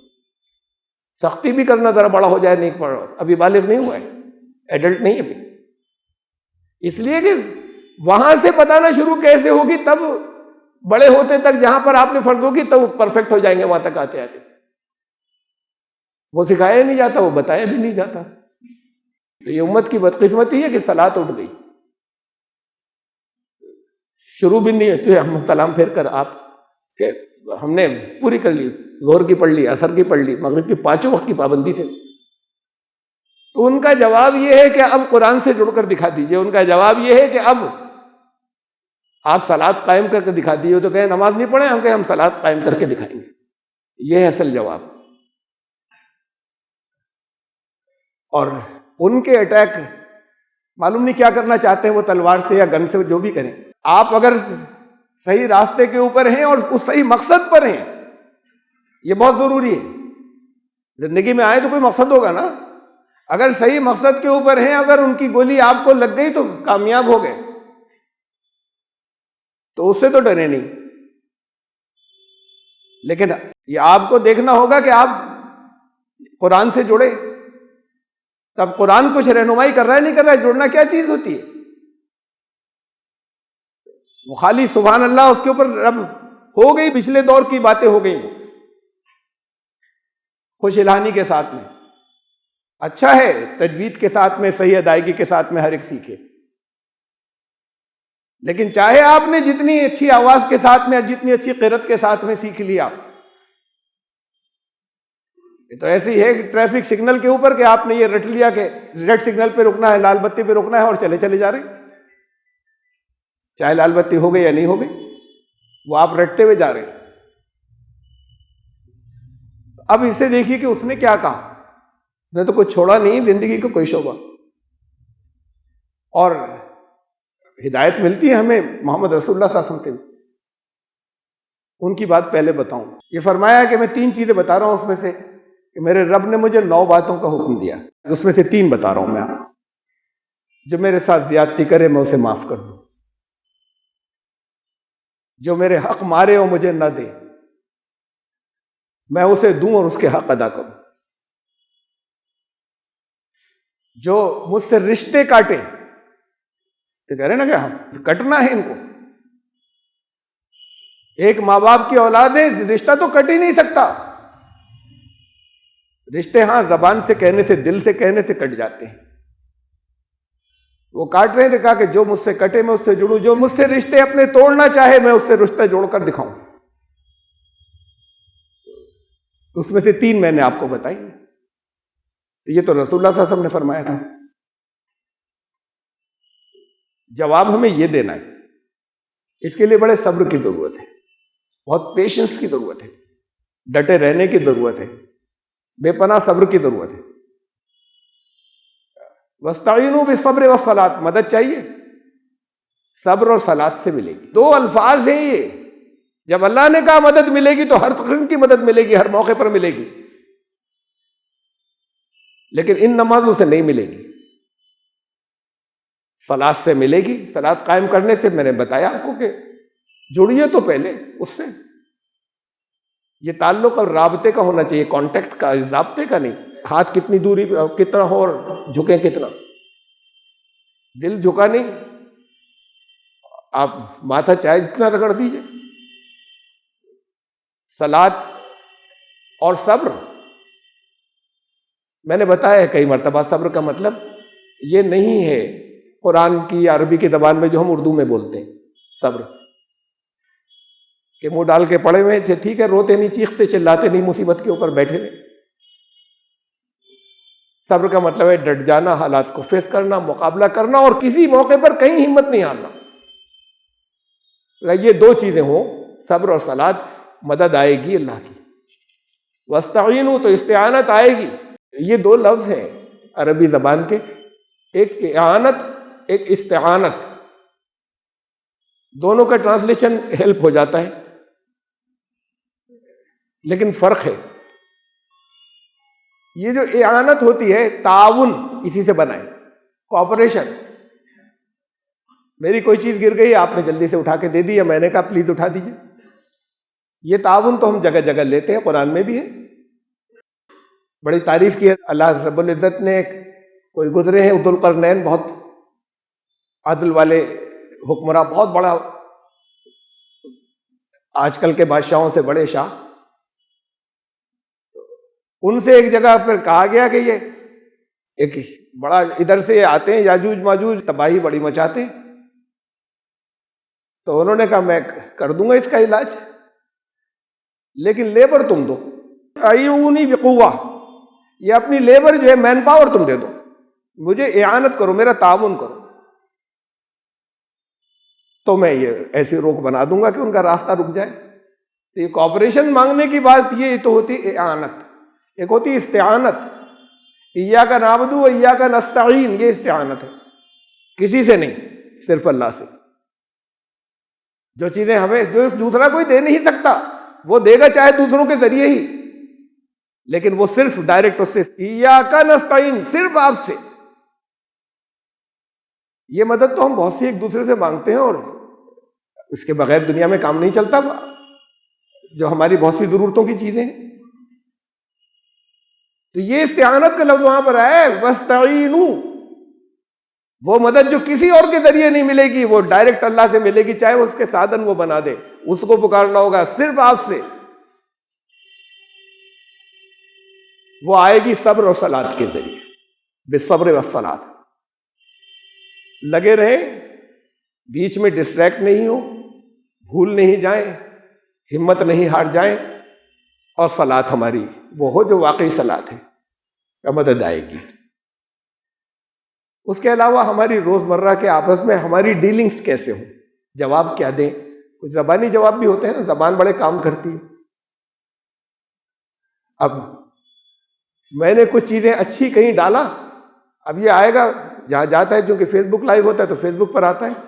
सख्ती भी करना, जरा बड़ा हो जाए, नहीं पढ़, अभी बालिग नहीं हुआ है, एडल्ट नहीं अभी। इसलिए कि वहां से बताना शुरू कैसे होगी, तब बड़े होते तक जहां पर आपने फर्ज होगी तब परफेक्ट हो जाएंगे वहां तक आते आते। वो सिखाया नहीं जाता, वो बताया भी नहीं जाता। तो ये उम्मत की बदकिस्मती है कि सलात उठ गई, शुरू भी नहीं तो हम सलाम फेर कर आप के हमने पूरी कर ली, जोहर की पढ़ ली, असर की पढ़ ली, मगरिब की 5 वक्त की पाबंदी से। तो उनका जवाब यह है कि अब कुरान से जुड़कर दिखा दीजिए। उनका जवाब यह है कि अब आप सलात कायम करके दिखा दीजिए। तो कहें नमाज नहीं पढ़े, हम कहें हम सलात कायम करके दिखाएंगे। यह है असल जवाब। और उनके अटैक मालूम नहीं क्या करना चाहते हैं, वो तलवार से या गन से, जो भी करें। आप अगर सही रास्ते के ऊपर हैं और उस सही मकसद पर हैं, ये बहुत जरूरी है। जिंदगी में आए तो कोई मकसद होगा ना। अगर सही मकसद के ऊपर हैं, अगर उनकी गोली आपको लग गई तो कामयाब हो गए, तो उससे तो डरे नहीं। लेकिन ये आपको देखना होगा कि आप कुरान से जुड़े, तब कुरान कुछ रहनुमाई कर रहा है, नहीं कर रहा है। जुड़ना क्या चीज होती है? वो खाली सुभान अल्लाह उसके ऊपर रब हो गई, पिछले दौर की बातें हो गई, खुश इलानी के साथ में। अच्छा है तजवीद के साथ में, सही अदायगी के साथ में हर एक सीखे। लेकिन चाहे आपने जितनी अच्छी आवाज के साथ में, जितनी अच्छी किरत के साथ में सीख लिया, ये तो ऐसी है कि ट्रैफिक सिग्नल के ऊपर कि आपने ये रट लिया कि रेड सिग्नल पे रुकना है, लाल बत्ती पे रुकना है, और चले चले जा रहे। चाहे लाल बत्ती हो गई या नहीं हो गई, वो आप रटते हुए जा रहे हैं। अब इसे देखिए कि उसने क्या कहा। उसने तो कुछ छोड़ा नहीं जिंदगी को कोई शोभा। और हिदायत मिलती है हमें मोहम्मद रसूलुल्लाह सल्लल्लाहु अलैहि वसल्लम से। उनकी बात पहले बताऊं। ये फरमाया कि मैं 3 चीजें बता रहा हूं, उसमें से कि मेरे रब ने मुझे 9 बातों का हुक्म दिया, उसमें से 3 बता रहा हूं मैं आपको। जो मेरे साथ ज्यादती करे मैं उसे माफ कर दूं, जो मेरे हक मारे और मुझे न दे मैं उसे दूं और उसके हक अदा करूं, जो मुझसे रिश्ते काटे, तो कह रहे ना कि हम कटना है इनको। एक माँ बाप की औलाद है, रिश्ता तो कट ही नहीं सकता। रिश्ते हां जबान से कहने से, दिल से कहने से कट जाते हैं। वो काट रहे थे, कहा कि जो मुझसे कटे मैं उससे जुड़ूं, जो मुझसे रिश्ते अपने तोड़ना चाहे मैं उससे रिश्ते जोड़कर दिखाऊं। उसमें से 3 मैंने आपको बताई। ये तो रसूलुल्लाह सल्लल्लाहु अलैहि वसल्लम ने फरमाया था। जवाब हमें यह देना है, इसके लिए बड़े सब्र की जरूरत है, बहुत पेशेंस की जरूरत है, डटे रहने की जरूरत है, बेपनाह सब्र की जरूरत है। वस्ताईनु बिस्सब्र वस्सलात, मदद चाहिए सब्र और सलात से मिलेगी। 2 अल्फाज हैं ये। जब अल्लाह ने कहा मदद मिलेगी तो हर किस्म की मदद मिलेगी, हर मौके पर मिलेगी, लेकिन इन नमाजों से नहीं मिलेगी। सलात से मिलेगी। सलात कायम करने से मैंने बताया आपको कि जुड़िए तो पहले उससे। ये ताल्लुक और राबते का होना चाहिए, कांटेक्ट का, ज़ाब्ते का नहीं। हाथ कितनी दूरी पे कितना हो और झुके कितना, दिल झुका नहीं, आप माथा चाहे जितना रगड़ दीजिए। सलात और सब्र, मैंने बताया है कई मरतबा, सब्र का मतलब ये नहीं है कुरान की या अरबी की ज़बान में जो हम उर्दू में बोलते हैं सब्र, कि मुंह डाल के पड़े हुए हैं, ठीक है, रोते नहीं, चीखते चिल्लाते नहीं, मुसीबत के ऊपर बैठे नहीं। सब्र का मतलब है डट जाना, हालात को फेस करना, मुकाबला करना और किसी मौके पर कहीं हिम्मत नहीं हारना। ये 2 चीजें हो, सब्र और सलात, मदद आएगी अल्लाह की। वस्ताईनु, तो इस्तिआनत आएगी। ये 2 लफ्ज हैं अरबी जबान के, एक इआनत, एक इस्तिआनत। दोनों का ट्रांसलेशन हेल्प हो जाता है, लेकिन फर्क है। ये जो इआनत होती है, ताउन, इसी से बना है, कोऑपरेशन। मेरी कोई चीज गिर गई, आपने जल्दी से उठा के दे दी, या मैंने कहा प्लीज उठा दीजिए। ये ताउन तो हम जगह जगह लेते हैं, कुरान में भी है। बड़ी तारीफ की है अल्लाह रब्बुल इज्जत ने। कोई गुजरे हैं जुल्करनैन, बहुत अदल वाले हुक्मरां, बहुत बड़ा, आजकल के बादशाहों से बड़े शाह। उनसे एक जगह पर कहा गया कि ये एक बड़ा, इधर से आते हैं याजूज माजूज, तबाही बड़ी मचाते हैं। तो उन्होंने कहा मैं कर दूंगा इसका इलाज, लेकिन लेबर तुम दो। अय्यूनी बिकुव्वा, ये अपनी लेबर जो है, मैन पावर तुम दे दो, मुझे इआनत करो, मेरा ताउन करो, तो मैं ये ऐसी रोक बना दूंगा कि उनका रास्ता रुक जाए। तो ये कॉपरेशन मांगने की बात, ये तो होती है इआनत। एक होती है इस्तिआनत, इय्याका नाबुदु व इय्याका नस्तईन, ये इस्तिआनत है, किसी से नहीं, सिर्फ अल्लाह से। जो चीजें हमें, जो दूसरा कोई दे नहीं सकता, वो देगा चाहे दूसरों के जरिए ही, लेकिन वो सिर्फ डायरेक्ट उससे, इय्याका नस्तईन, सिर्फ आपसे। ये मदद तो हम बहुत सी एक दूसरे से मांगते हैं, और इसके बगैर दुनिया में काम नहीं चलता, जो हमारी बहुत सी जरूरतों की चीजें हैं। तो ये इस्तिआनत का लफ्ज वहां पर आया है, वस्ताईनु। वो मदद जो किसी और के जरिए नहीं मिलेगी, वो डायरेक्ट अल्लाह से मिलेगी, चाहे उसके साधन वो बना दे, उसको पुकारना होगा सिर्फ आपसे। वो आएगी सब्र और सलात के जरिए, बिस्सब्र वस्सलात। लगे रहे, बीच में डिस्ट्रैक्ट नहीं हो, भूल नहीं जाए, हिम्मत नहीं हार जाए, और सलात हमारी वो हो जो वाकई सलात है, का मदद आएगी। उसके अलावा हमारी रोजमर्रा के आपस में हमारी डीलिंग्स कैसे हो, जवाब क्या दें। कुछ जबानी जवाब भी होते हैं ना, जबान बड़े काम करती है। अब मैंने कुछ चीजें अच्छी कहीं डाला, अब ये आएगा जहां जाता है, क्योंकि फेसबुक लाइव होता है तो फेसबुक पर आता है।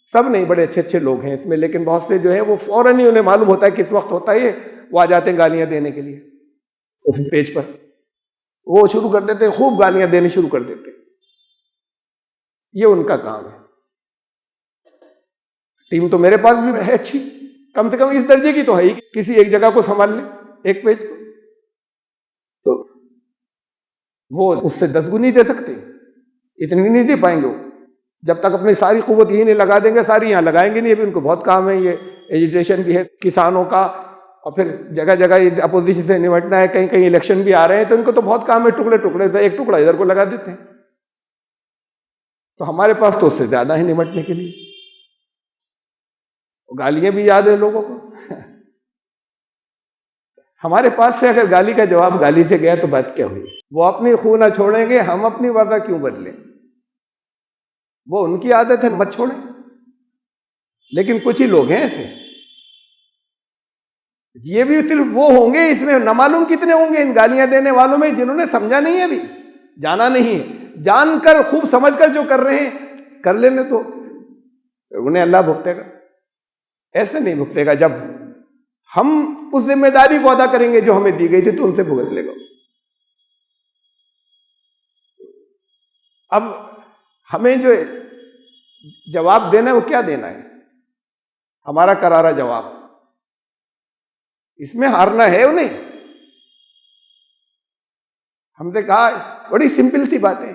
सब नहीं, बड़े अच्छे अच्छे लोग हैं इसमें, लेकिन बहुत से जो है वो फौरन ही उन्हें मालूम होता है किस वक्त होता है ये, वो आ जाते हैं गालियां देने के लिए उस पेज पर। वो शुरू कर देते हैं, खूब गालियां देनी शुरू कर देते हैं। ये उनका काम है। टीम तो मेरे पास भी है अच्छी, कम से कम इस दर्जे की तो है ही, किसी एक जगह को संभाल ले, एक पेज को, तो वो उससे 10 गुनी दे सकते, इतनी नहीं दे पाएंगे वो। जब तक अपनी सारी कुव्वत यही नहीं लगा देंगे, सारी यहाँ लगाएंगे नहीं। अभी उनको बहुत काम है, ये एजुटेशन भी है किसानों का, और फिर जगह जगह अपोजिशन से निपटना है, कहीं कहीं इलेक्शन भी आ रहे हैं, तो इनको तो बहुत काम है। टुकड़े टुकड़े, एक टुकड़ा इधर को लगा देते हैं। तो हमारे पास तो उससे ज्यादा है निपटने के लिए। गालियां भी याद है लोगों को। हमारे पास से अगर गाली का जवाब गाली से गया तो बात क्या हुई? वो अपनी खून ना छोड़ेंगे, हम अपनी वजह क्यों बदलें? वो उनकी आदत है, मत छोड़ें। लेकिन कुछ ही लोग हैं ऐसे, ये भी सिर्फ वो होंगे, इसमें न मालूम कितने होंगे इन गालियां देने वालों में, जिन्होंने समझा नहीं है, अभी जाना नहीं है। जानकर खूब समझकर जो कर रहे हैं कर लेने तो उन्हें अल्लाह भुगतेगा, ऐसे नहीं भुगतेगा। जब हम उस जिम्मेदारी को अदा करेंगे जो हमें दी गई थी, तो उनसे भुगत लेगा। अब हमें जो जवाब देना है वो क्या देना है? हमारा करारा जवाब, इसमें हारना है उन्हें। हमसे कहा, बड़ी सिंपल सी बात है,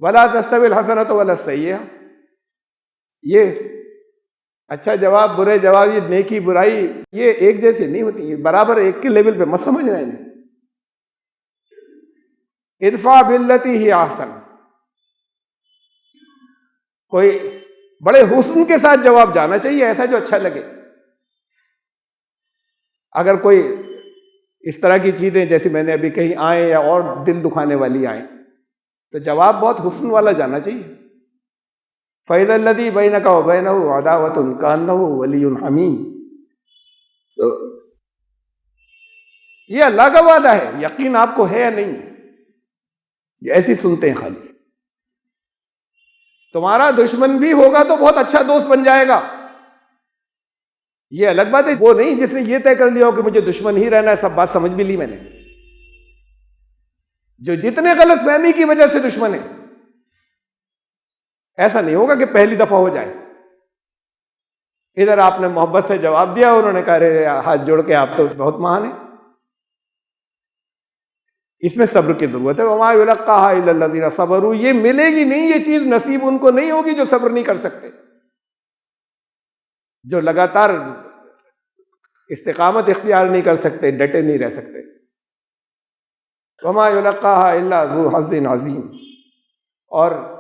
वला तस्तविल हसनत वला सय्यिआ। ये अच्छा जवाब, बुरे जवाब, ये नेकी बुराई, ये एक जैसे नहीं होती, ये बराबर एक के लेवल पे मत समझना इन्हें। इदफा बिल्लती ही आसन, कोई बड़े हुस्न के साथ जवाब जाना चाहिए, ऐसा जो अच्छा लगे। अगर कोई इस तरह की चीजें जैसे मैंने अभी कही आए या और दिल दुखाने वाली आए, तो जवाब बहुत हुस्न वाला जाना चाहिए। फ़ैज़ल्लज़ी बैनका व बैनहु अदावतुन कअन्नहु वलियुन हमीम। तो ये अल्लाह का वादा है, यकीन आपको है या नहीं? ये ऐसी सुनते हैं खाली। तुम्हारा दुश्मन भी होगा तो बहुत अच्छा दोस्त बन जाएगा, ये अलग बात है। वो नहीं जिसने ये तय कर लिया हो कि मुझे दुश्मन ही रहना है। सब बात समझ भी ली मैंने। जो जितने गलत फहमी की वजह से दुश्मन है, ऐसा नहीं होगा कि पहली दफा हो जाए। इधर आपने मोहब्बत से जवाब दिया, उन्होंने कहा अरे हाथ जोड़ के आप तो बहुत महान है। इसमें सब्र की जरूरत है। वमा युलक्काहा इल्लल्लज़ीना सबरू, ये मिलेगी नहीं, ये चीज नसीब उनको नहीं होगी जो सब्र नहीं कर सकते, जो लगातार इस्तिकामत इख्तियार नहीं कर सकते, डटे नहीं रह सकते। वमा युलक्काहा इल्ला ज़ू हज़्ज़िन अज़ीम, और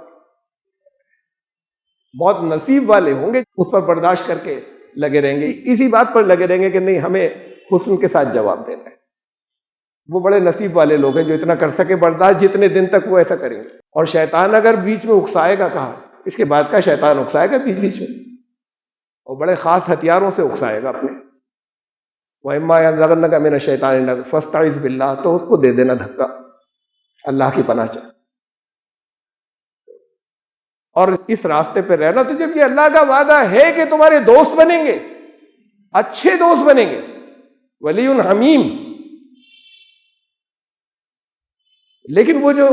बहुत नसीब वाले होंगे उस पर बर्दाश्त करके लगे रहेंगे, इसी बात पर लगे रहेंगे कि नहीं हमें हुस्न के साथ जवाब देना है। वो बड़े नसीब वाले लोग हैं जो इतना कर सके बर्दाश्त, जितने दिन तक वो ऐसा करेंगे। और शैतान अगर बीच में उकसाएगा, कहा इसके बाद का शैतान उकसाएगा बीच बीच में, और बड़े खास हथियारों से उकसाएगा अपने। वइम्मा यंज़गन्नका मिन शैतानिन नज़ग़ फ़स्तइज़ बिल्लाह, तो उसको दे देना धक्का, अल्लाह की पनाह चाह। और इस रास्ते पे रहना। तो जब ये अल्लाह का वादा है कि तुम्हारे दोस्त बनेंगे, अच्छे दोस्त बनेंगे, वलीयुन हमीम, लेकिन वो जो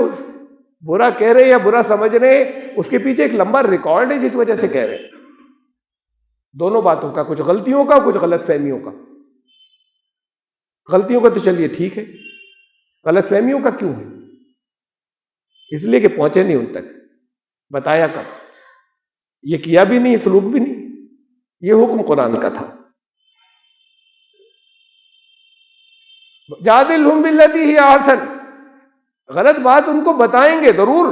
बुरा कह रहे या बुरा समझ रहे, उसके पीछे एक लंबा रिकॉर्ड है जिस वजह से कह रहे हैं। दोनों बातों का, कुछ गलतियों का, कुछ गलत फहमियों का। गलतियों का तो चलिए ठीक है, गलत फहमियों का क्यों है? इसलिए कि पहुंचे नहीं उन तक। बताया कब? ये किया भी नहीं, सलूक भी नहीं। ये हुक्म कुरान का था, जादिलहुम बिल्लती ही अहसन। गलत बात उनको बताएंगे जरूर।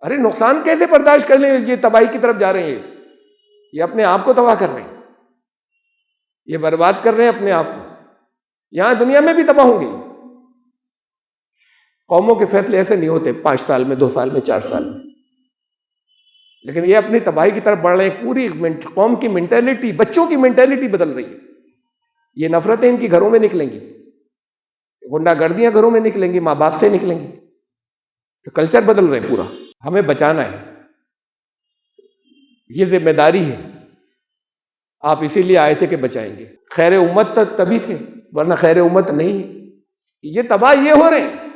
अरे नुकसान कैसे बर्दाश्त कर लें, ये तबाही की तरफ जा रहे हैं, ये अपने आप को तबाह कर रहे हैं, ये बर्बाद कर रहे हैं अपने आप को। यहां दुनिया में भी तबाह होंगे। कौमों के फैसले ऐसे नहीं होते 5 साल में, 2 साल में, 4 साल में, लेकिन ये अपनी तबाही की तरफ बढ़ रहे हैं। पूरी कौम की मेंटेलिटी, बच्चों की मेंटेलिटी बदल रही है। ये नफरतें इनकी घरों में निकलेंगी, गुंडागर्दियां घरों में निकलेंगी, माँ बाप से निकलेंगी। तो कल्चर बदल रहे पूरा। हमें बचाना है, ये जिम्मेदारी है। आप इसीलिए आए थे कि बचाएंगे। खैर उम्मत तभी थे, वरना खैर उम्मत नहीं। ये तबाह ये हो रहे हैं।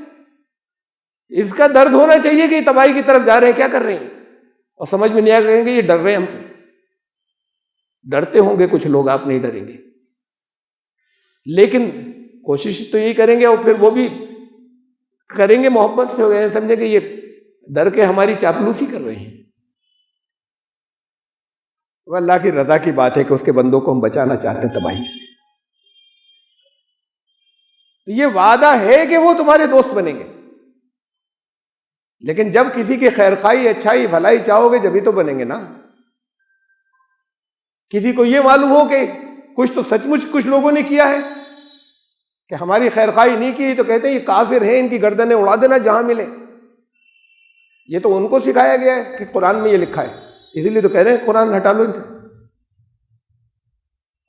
इसका दर्द होना चाहिए कि तबाही की तरफ जा रहे हैं, क्या कर रहे हैं, और समझ में नहीं आ कहेंगे ये डर रहे हैं हमसे। डरते होंगे कुछ लोग, आप नहीं डरेंगे, लेकिन कोशिश तो यही करेंगे, और फिर वो भी करेंगे मोहब्बत से, हो गए समझेंगे ये डर के हमारी चापलूसी कर रहे हैं। वो अल्लाह की रजा की बात है कि उसके बंदों को हम बचाना चाहते हैं तबाही से। तो ये वादा है कि वो तुम्हारे दोस्त बनेंगे, लेकिन जब किसी की खैरखाई, अच्छाई, भलाई चाहोगे जब ही तो बनेंगे ना। किसी को ये मालूम हो कि कुछ तो सचमुच कुछ लोगों ने किया है कि हमारी खैरखाई नहीं की, तो कहते हैं ये काफिर हैं, इनकी गर्दनें उड़ा देना जहां मिले। ये तो उनको सिखाया गया है कि कुरान में ये लिखा है, इसीलिए तो कह रहे हैं कुरान हटा लो इनसे।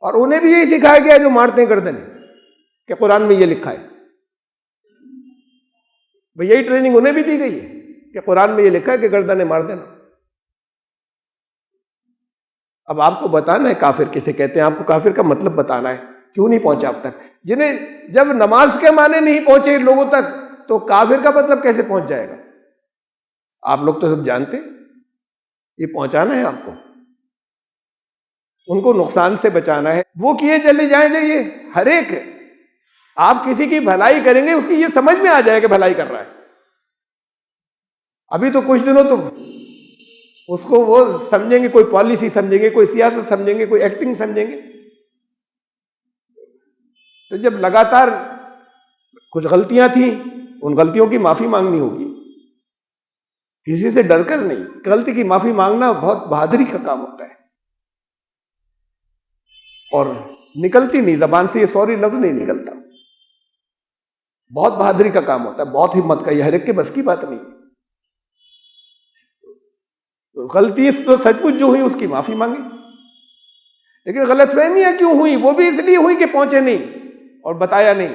और उन्हें भी यही सिखाया गया है जो मारते हैं गर्दनें, कि कुरान में ये लिखा है। भाई यही ट्रेनिंग उन्हें भी दी गई है कि कुरान में ये लिखा है कि गर्दनें मार देना। अब आपको बताना है काफिर किसे कहते हैं, आपको काफिर का मतलब बताना है। क्यों नहीं पहुंचा अब तक? जिन्हें जब नमाज के माने नहीं पहुंचे लोगों तक, तो काफिर का मतलब कैसे पहुंच जाएगा? आप लोग तो सब जानते, ये पहुंचाना है आपको, उनको नुकसान से बचाना है। वो किए चले जाएंगे, ये हर एक, आप किसी की भलाई करेंगे उसकी ये समझ में आ जाएगा भलाई कर रहा है। अभी तो कुछ दिनों तो उसको वो समझेंगे, कोई पॉलिसी समझेंगे, कोई सियासत समझेंगे, कोई एक्टिंग समझेंगे। तो जब लगातार कुछ गलतियां थी, उन गलतियों की माफी मांगनी होगी, किसी से डरकर नहीं। गलती की माफी मांगना बहुत बहादुरी का काम होता है, और निकलती नहीं जबान से, ये सॉरी लफ्ज नहीं निकलता। बहुत बहादुरी का काम होता है, बहुत हिम्मत का, ये हर एक के बस की बात नहीं। तो गलती तो सचमुच जो हुई उसकी माफी मांगे, लेकिन गलतफहमियां क्यों हुई? वो भी इसलिए हुई कि पहुंचे नहीं और बताया नहीं।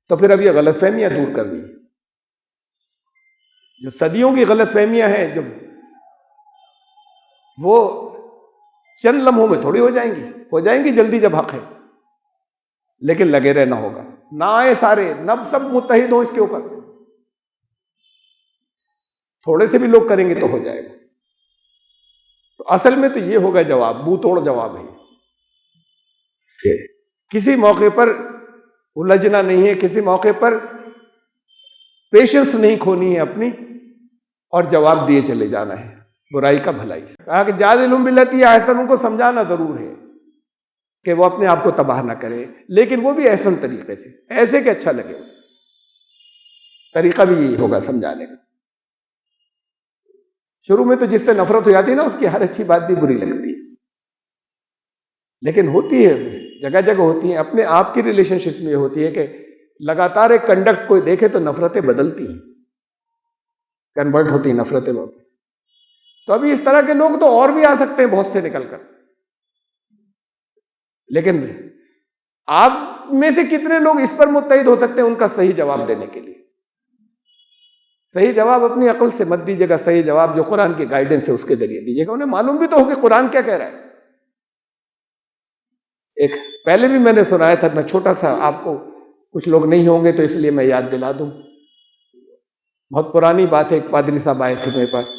तो फिर अब ये गलतफहमियां दूर करनी, जो सदियों की गलतफहमियां हैं, जो वो चंद लम्हों में थोड़ी हो जाएंगी जल्दी जब हक है, लेकिन लगे रहना होगा। ना आए सारे, न सब मुत्तहिद हो इसके ऊपर, थोड़े से भी लोग करेंगे तो हो जाएगा। तो असल में तो ये होगा जवाब, मुंह तोड़ जवाब है। किसी मौके पर उलझना नहीं है, किसी मौके पर पेशेंस नहीं खोनी है अपनी, और जवाब दिए चले जाना है बुराई का भलाई से। कहा कि जादिलहुम बिल्लती हिय अहसन, उनको समझाना जरूर है कि वो अपने आप को तबाह ना करे, लेकिन वो भी एहसन तरीके से, ऐसे कि अच्छा लगे। तरीका भी यही होगा समझाने का। शुरू में तो जिससे नफरत हो जाती है ना, उसकी हर अच्छी बात भी बुरी लगती है, लेकिन होती है, जगह जगह होती है। अपने आप की रिलेशनशिप में होती है कि लगातार एक कंडक्ट कोई देखे तो नफरतें बदलती हैं, कन्वर्ट होती हैं नफरतें में। तो अभी इस तरह के लोग तो और भी आ सकते हैं बहुत से निकलकर, लेकिन आप में से कितने लोग इस पर मुत्तहिद हो सकते हैं उनका सही जवाब देने के लिए? सही जवाब अपनी अक्ल से मत दीजिएगा, सही जवाब जो कुरान की गाइडेंस है उसके जरिए दीजिएगा। उन्हें मालूम भी तो हो कि कुरान क्या कह रहा है। एक पहले भी मैंने सुनाया था, मैं छोटा सा, आपको कुछ लोग नहीं होंगे तो इसलिए मैं याद दिला दूं। बहुत पुरानी बात है, एक पादरी साहब आए थे मेरे पास,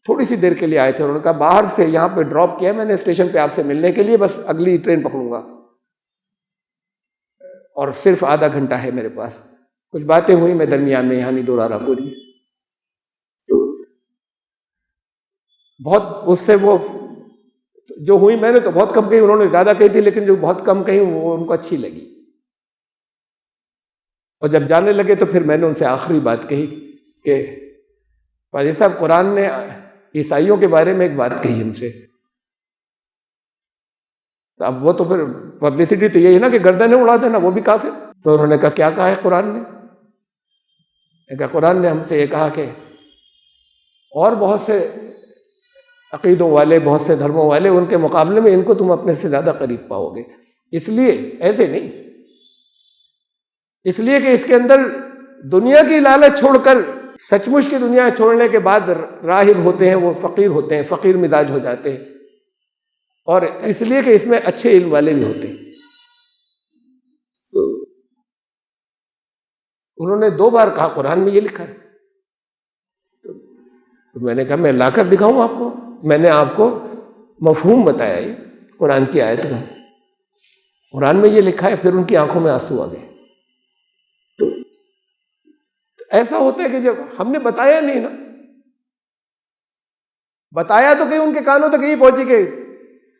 थोड़ी सी देर के लिए आए थे। उन्होंने कहा बाहर से यहाँ पे ड्रॉप किया मैंने स्टेशन पे आपसे मिलने के लिए, बस अगली ट्रेन पकड़ूंगा और सिर्फ आधा घंटा है मेरे पास। कुछ बातें हुई, मैं दरमियान में यहाँ नहीं दोहरा रहा पूरी। तो बहुत उससे वो जो हुई, मैंने तो बहुत कम कही, उन्होंने ज्यादा कही थी, लेकिन जो बहुत कम कही वो उनको अच्छी लगी। और जब जाने लगे तो फिर मैंने उनसे आखिरी बात कही कि पाजी साहब, कुरान ने ईसाइयों के बारे में एक बात कही हमसे। तो अब वो तो फिर पब्लिसिटी तो यही है ना कि गर्दनें उड़ा देना, वो भी काफिर। तो उन्होंने कहा क्या कहा है कुरान ने? कहा कुरान ने हमसे ये कहा कि और बहुत से अकीदों वाले, बहुत से धर्मों वाले, उनके मुकाबले में इनको तुम अपने से ज्यादा करीब पाओगे। इसलिए, ऐसे नहीं, इसलिए कि इसके अंदर दुनिया की लालच छोड़कर, सचमुच की दुनिया छोड़ने के बाद राहिब होते हैं, वो फकीर होते हैं, फकीर मिजाज हो जाते हैं। और इसलिए कि इसमें अच्छे इल्म वाले भी होते हैं। तो उन्होंने 2 बार कहा कुरान में ये लिखा है। तो मैंने कहा मैं लाकर दिखाऊं आपको, मैंने आपको मफहूम बताया ये कुरान की आयत का, कुरान में ये लिखा है। फिर उनकी आंखों में आंसू आ गए। तो ऐसा होता है कि जब हमने बताया नहीं ना, बताया तो कहीं उनके कानों तक यही पहुंची कि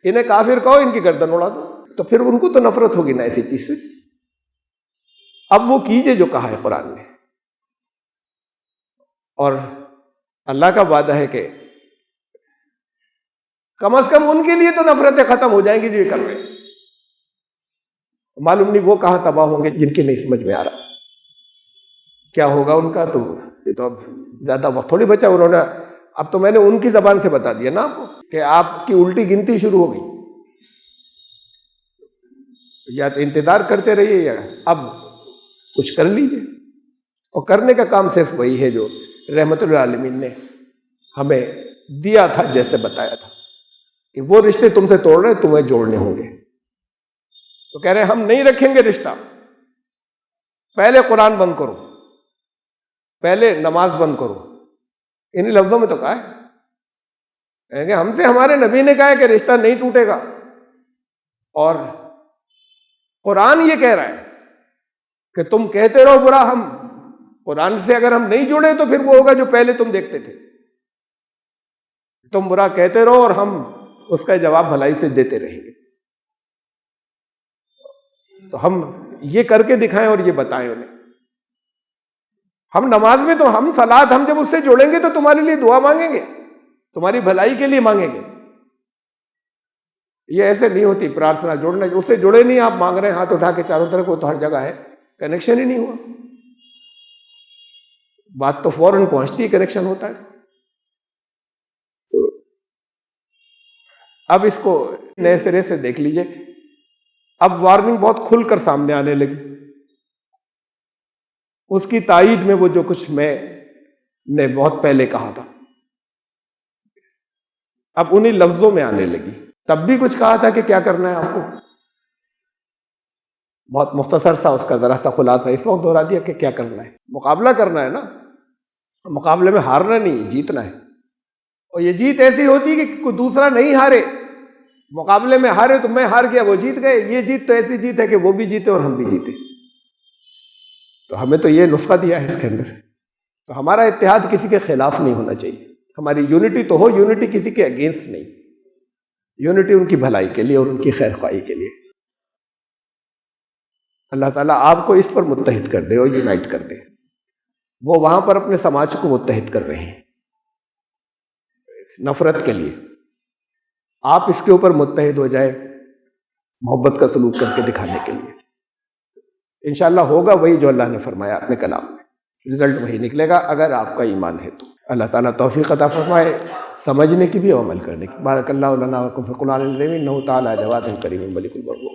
इन्हें काफिर कहो, इनकी गर्दन उड़ा दो, तो फिर उनको तो नफरत होगी ना ऐसी चीज से। अब वो कीजिए जो कहा है कुरान ने, और अल्लाह का वादा है कि कम से कम उनके लिए तो नफरतें खत्म हो जाएंगी जो ये कर रहे हैं। मालूम नहीं वो कहां तबाह होंगे जिनके नहीं समझ में आ रहा क्या होगा उनका। तो ये तो अब ज्यादा वक्त थोड़ी बचा, उन्होंने अब तो मैंने उनकी जबान से बता दिया ना आपको कि आपकी उल्टी गिनती शुरू हो गई। या तो इंतजार करते रहिए या अब कुछ कर लीजिए, और करने का काम सिर्फ वही है जो रहमतुल आलमीन ने हमें दिया था, जैसे बताया था कि वो रिश्ते तुमसे तोड़ रहे, तुम्हें जोड़ने होंगे। तो कह रहे हम नहीं रखेंगे रिश्ता, पहले कुरान बंद करो, पहले नमाज बंद करो। इन्हीं लफ्जों में तो कहा है, कहेंगे हमसे हमारे नबी ने कहा है कि रिश्ता नहीं टूटेगा, और कुरान ये कह रहा है कि तुम कहते रहो बुरा, हम कुरान से अगर हम नहीं जुड़े तो फिर वो होगा जो पहले तुम देखते थे। तुम बुरा कहते रहो और हम उसका जवाब भलाई से देते रहेंगे। तो हम ये करके दिखाएं और ये बताएं उन्हें। हम नमाज में तो हम सलात, हम जब उससे जुड़ेंगे तो तुम्हारे लिए दुआ मांगेंगे, तुम्हारी भलाई के लिए मांगेंगे। ये ऐसे नहीं होती प्रार्थना जोड़ना, उससे जुड़े नहीं, आप मांग रहे हैं हाथ उठा के चारों तरफ, वो तो हर जगह है, कनेक्शन ही नहीं हुआ। बात तो फौरन पहुंचती है, कनेक्शन होता है। अब इसको नए सिरे से देख लीजिए। अब वार्निंग बहुत खुलकर सामने आने लगी, उसकी तायीद में वो जो कुछ मैंने बहुत पहले कहा था अब उन्हीं लफ्जों में आने लगी। तब भी कुछ कहा था कि क्या करना है आपको, बहुत मुख्तसर सा उसका जरा सा खुलासा इस वक्त दोहरा दिया कि क्या करना है। मुकाबला करना है ना, मुकाबले में हारना नहीं, जीतना है। और ये जीत ऐसी होती है कि कोई दूसरा नहीं हारे, मुकाबले में हारे तो मैं हार गया, वो जीत गए। ये जीत तो ऐसी जीत है कि वो भी जीते और हम भी जीते। तो हमें तो ये नुस्खा दिया है इसके अंदर। तो हमारा इत्तेहाद किसी के खिलाफ नहीं होना चाहिए, हमारी यूनिटी तो हो, यूनिटी किसी के अगेंस्ट नहीं, यूनिटी उनकी भलाई के लिए और उनकी खैर ख्वाही के लिए। अल्लाह ताला आपको इस पर मुत्तहिद कर दे और यूनाइट कर दे। वो वहां पर अपने समाज को मुत्तहिद कर रहे हैं नफरत के लिए, आप इसके ऊपर मुत्तहिद हो जाए मोहब्बत का सलूक करके दिखाने के लिए। इंशाअल्लाह होगा वही जो अल्लाह ने फरमाया अपने कलाम में, रिजल्ट वही निकलेगा अगर आपका ईमान है तो। अल्लाह ताला तौफीक अता फरमाए समझने की भी और अमल करने की। बारकल्लाहु लना व लकुम फ़िल क़ुरआनिल अज़ीम इन्नहु तआला जवादुन करीमुन मलिकुल बर्र।